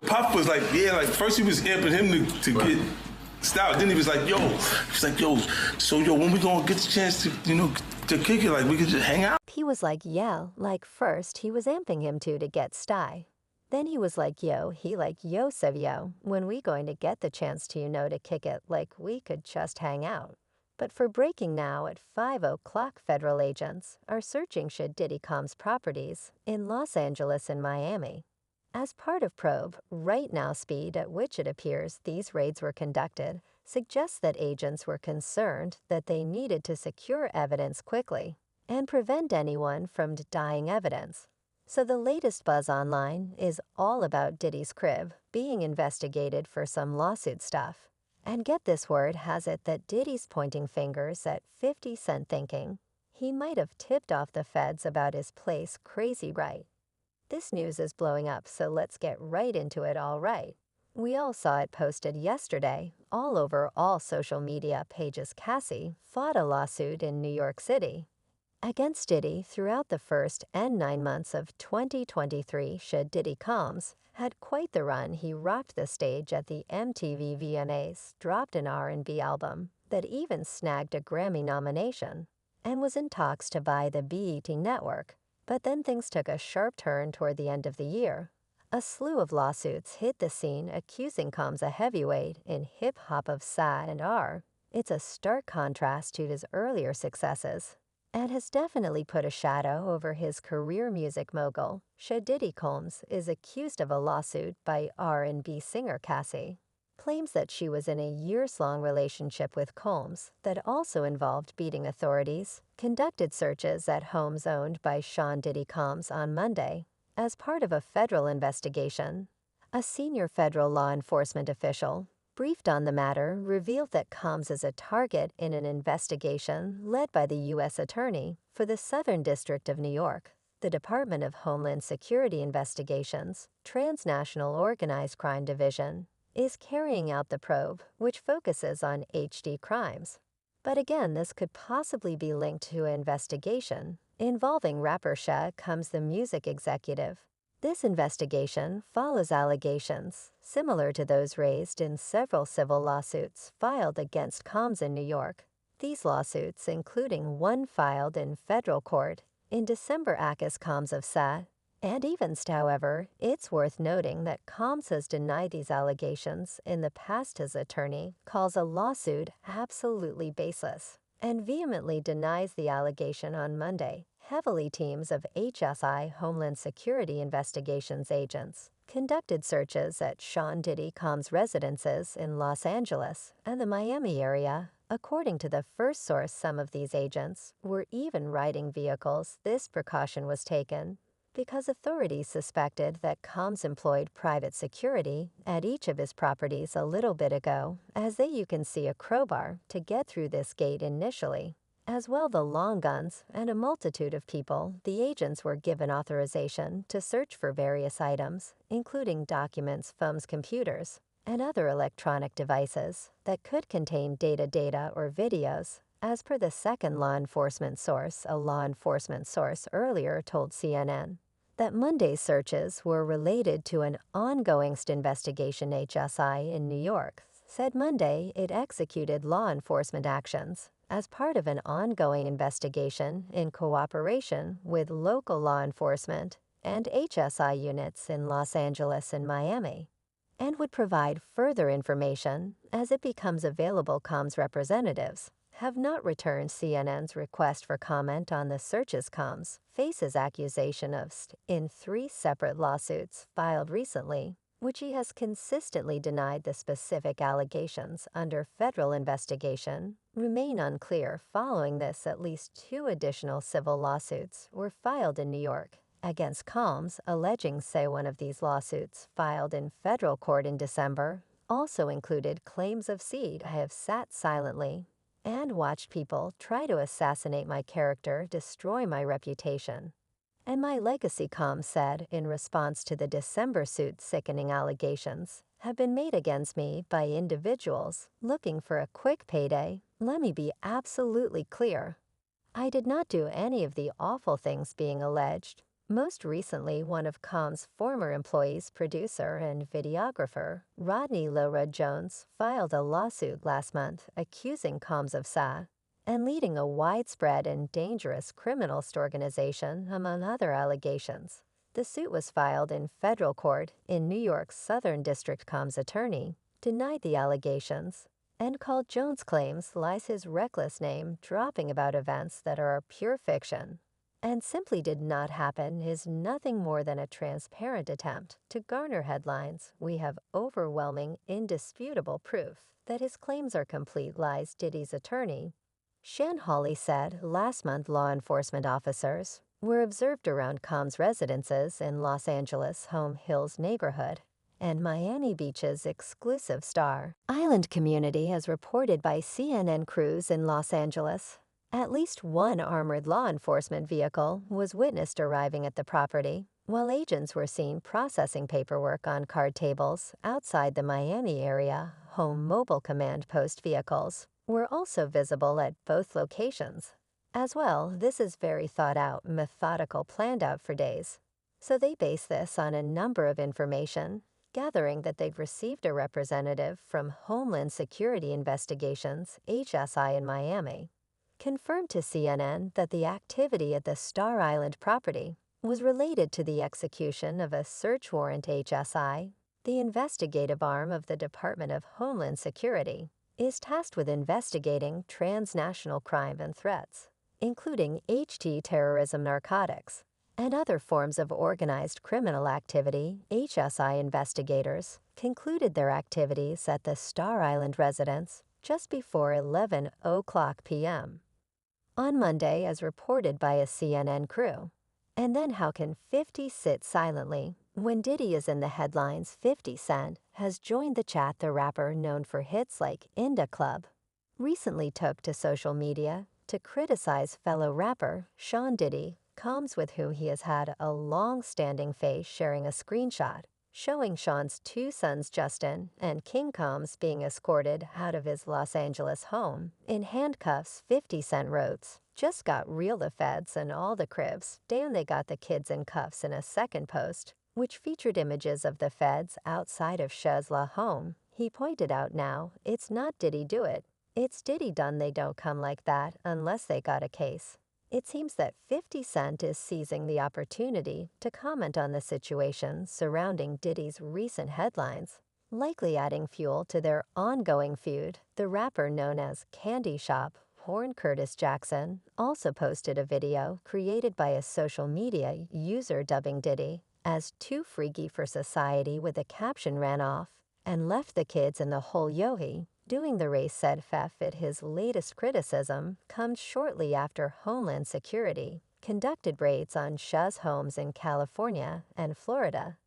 Puff was like, yeah, like first he was amping him to get stout. Then he was like, yo, so when we gonna get the chance to, to kick it, like we could just hang out? He was like, yeah, like first he was amping him to get sty. Then he was like, yo, Savio, when we going to get the chance to, to kick it, like we could just hang out. But for breaking now at 5 o'clock, federal agents are searching Diddy Combs properties in Los Angeles and Miami. As part of probe, right now speed at which it appears these raids were conducted suggests that agents were concerned that they needed to secure evidence quickly and prevent anyone from denying evidence. So the latest buzz online is all about Diddy's crib being investigated for some lawsuit stuff. And get this, word has it that Diddy's pointing fingers at 50 Cent, thinking he might have tipped off the feds about his place crazy right. This news is blowing up, so let's get right into it. All right. We all saw it posted yesterday all over all social media pages. Cassie fought a lawsuit in New York City against Diddy throughout the first and 9 months of 2023. Diddy Combs had quite the run. He rocked the stage at the MTV VMAs, dropped an R&B album that even snagged a Grammy nomination, and was in talks to buy the BET network. But then things took a sharp turn toward the end of the year. A slew of lawsuits hit the scene accusing Combs, a heavyweight in hip-hop of SA and R. It's a stark contrast to his earlier successes, and has definitely put a shadow over his career. Music mogul Diddy Combs is accused of a lawsuit by R&B singer Cassie. Claims that she was in a years-long relationship with Combs that also involved beating authorities, conducted searches at homes owned by Diddy Combs on Monday as part of a federal investigation. A senior federal law enforcement official briefed on the matter revealed that Combs is a target in an investigation led by the U.S. Attorney for the Southern District of New York, the Department of Homeland Security Investigations, Transnational Organized Crime Division, is carrying out the probe, which focuses on HD crimes. But again, this could possibly be linked to an investigation involving rapper Combs, the music executive. This investigation follows allegations similar to those raised in several civil lawsuits filed against Combs in New York. These lawsuits, including one filed in federal court in December, accuse Combs of SA and even. However, it's worth noting that Combs has denied these allegations in the past. His attorney calls a lawsuit absolutely baseless and vehemently denies the allegation on Monday. Heavily teams of HSI Homeland Security Investigations agents conducted searches at Diddy Combs' residences in Los Angeles and the Miami area. According to the first source, some of these agents were even riding vehicles. This precaution was taken because authorities suspected that Combs employed private security at each of his properties a little bit ago, as you can see a crowbar to get through this gate initially. As well, the long guns and a multitude of people. The agents were given authorization to search for various items, including documents, phones, computers, and other electronic devices that could contain data or videos. As per the second law enforcement source, a law enforcement source earlier told CNN that Monday's searches were related to an ongoing investigation. HSI in New York said Monday it executed law enforcement actions as part of an ongoing investigation in cooperation with local law enforcement and HSI units in Los Angeles and Miami, and would provide further information as it becomes available. Combs representatives have not returned CNN's request for comment on the searches. Combs faces accusation of in 3 separate lawsuits filed recently, which he has consistently denied. The specific allegations under federal investigation remain unclear. Following this, at least 2 additional civil lawsuits were filed in New York against Combs, alleging one of these lawsuits filed in federal court in December also included claims of seed. I have sat silently and watched people try to assassinate my character, destroy my reputation and my legacy, Combs said in response to the December suit. Sickening allegations have been made against me by individuals looking for a quick payday. Let me be absolutely clear. I did not do any of the awful things being alleged. Most recently, one of Combs' former employees, producer and videographer, Rodney Lowrud Jones, filed a lawsuit last month accusing Combs of and leading a widespread and dangerous criminalist organization, among other allegations. The suit was filed in federal court in New York's Southern District. Combs' attorney denied the allegations and called Jones' claims lies his reckless name dropping about events that are pure fiction and simply did not happen is nothing more than a transparent attempt to garner headlines. We have overwhelming, indisputable proof that his claims are complete lies, Diddy's attorney, Shan Hawley, said last month. Law enforcement officers were observed around Combs' residences in Los Angeles' Home Hills neighborhood and Miami Beach's exclusive Star Island community, as reported by CNN crews in Los Angeles. At least one armored law enforcement vehicle was witnessed arriving at the property, while agents were seen processing paperwork on card tables outside the Miami area. Home mobile command post vehicles were also visible at both locations. As well, this is very thought out, methodical, planned out for days. So they base this on a number of information, gathering that they'd received a representative from Homeland Security Investigations, HSI, in Miami, confirmed to CNN that the activity at the Star Island property was related to the execution of a search warrant. HSI, the investigative arm of the Department of Homeland Security, is tasked with investigating transnational crime and threats, including terrorism, narcotics, and other forms of organized criminal activity. HSI investigators concluded their activities at the Star Island residence just before 11:00 p.m. on Monday, as reported by a CNN crew. And then how can 50 sit silently when Diddy is in the headlines? 50 Cent has joined the chat. The rapper, known for hits like Inda Club, recently took to social media to criticize fellow rapper Sean Diddy Combs, with whom he has had a long-standing face, sharing a screenshot showing Sean's two sons, Justin and King Combs, being escorted out of his Los Angeles home in handcuffs. 50 Cent wrote, "Just got real, the feds and all the cribs. Damn, they got the kids in cuffs," in a second post, which featured images of the feds outside of Shazla home. He pointed out, "Now, it's not Diddy do it. It's Diddy done. They don't come like that unless they got a case." It seems that 50 Cent is seizing the opportunity to comment on the situation surrounding Diddy's recent headlines, likely adding fuel to their ongoing feud. The rapper, known as Candy Shop Horn Curtis Jackson, also posted a video created by a social media user dubbing Diddy as too freaky for society, with a caption ran off and left the kids in the hole yohi doing the race, said Feffit. His latest criticism comes shortly after Homeland Security conducted raids on Shah's homes in California and Florida.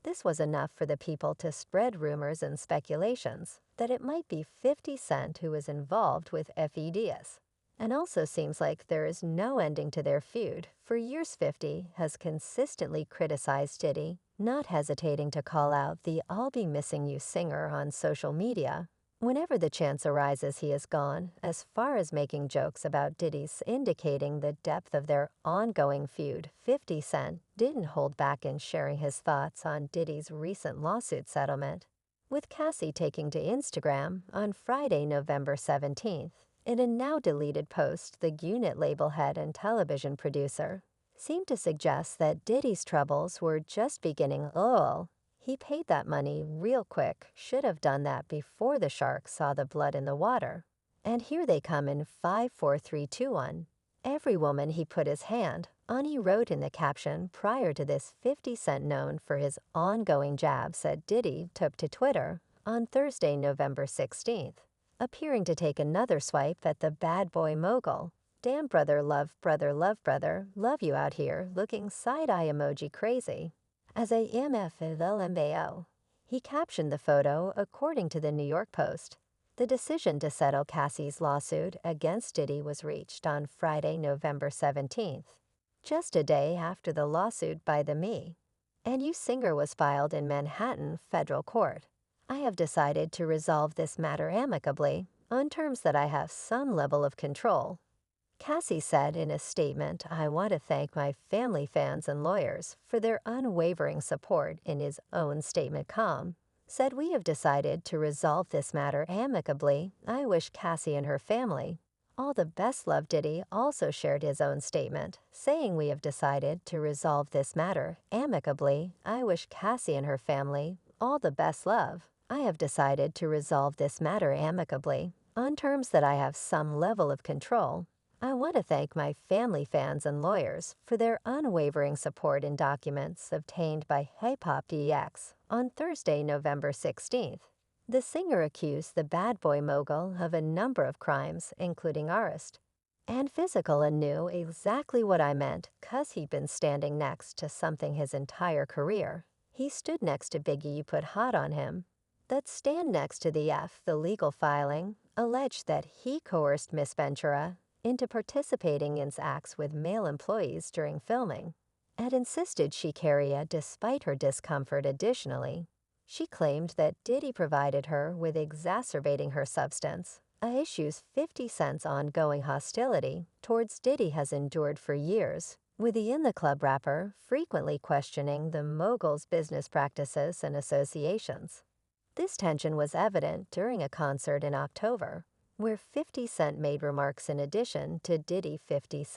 This was enough for the people to spread rumors and speculations that it might be 50 Cent who is involved with FEDs. And also seems like there is no ending to their feud. For years, 50 has consistently criticized Diddy, not hesitating to call out the "I'll be missing you" singer on social media whenever the chance arises. He has gone as far as making jokes about Diddy's, indicating the depth of their ongoing feud. 50 Cent didn't hold back in sharing his thoughts on Diddy's recent lawsuit settlement, with Cassie taking to Instagram on Friday, November 17th. In a now-deleted post, the unit label head and television producer seemed to suggest that Diddy's troubles were just beginning. "Oh, he paid that money real quick. Should have done that before the sharks saw the blood in the water. And here they come in 5, 4, 3, 2, 1. Every woman he put his hand on," he wrote in the caption. Prior to this, 50 Cent, known for his ongoing jabs, said Diddy took to Twitter on Thursday, November 16th, appearing to take another swipe at the bad boy mogul. "Damn, brother, love love you out here, looking side-eye emoji crazy." As a MFLMBO, he captioned the photo. According to the New York Post, the decision to settle Cassie's lawsuit against Diddy was reached on Friday, November 17th, just a day after the lawsuit by the Me and You singer was filed in Manhattan federal court. "I have decided to resolve this matter amicably, on terms that I have some level of control," Cassie said in a statement, "I want to thank my family, fans, and lawyers for their unwavering support." In his own statement, said, "We have decided to resolve this matter amicably. I wish Cassie and her family all the best love." Diddy also shared his own statement, saying, "We have decided to resolve this matter amicably. I wish Cassie and her family all the best love. I have decided to resolve this matter amicably, on terms that I have some level of control. I want to thank my family, fans, and lawyers for their unwavering support." In documents obtained by Hip Hop DX on Thursday, November 16th, the singer accused the bad boy mogul of a number of crimes, including arrest and physical, and knew exactly what I meant, 'cause he'd been standing next to something his entire career. He stood next to Biggie. You put hot on him. That stand next to the legal filing, alleged that he coerced Miss Ventura into participating in acts with male employees during filming, and insisted she carry a despite her discomfort. Additionally, she claimed that Diddy provided her with exacerbating her substance, a issues 50 Cent's ongoing hostility towards Diddy has endured for years, with the In the Club rapper frequently questioning the mogul's business practices and associations. This tension was evident during a concert in October, where 50 Cent made remarks in addition to Diddy. 50 Cent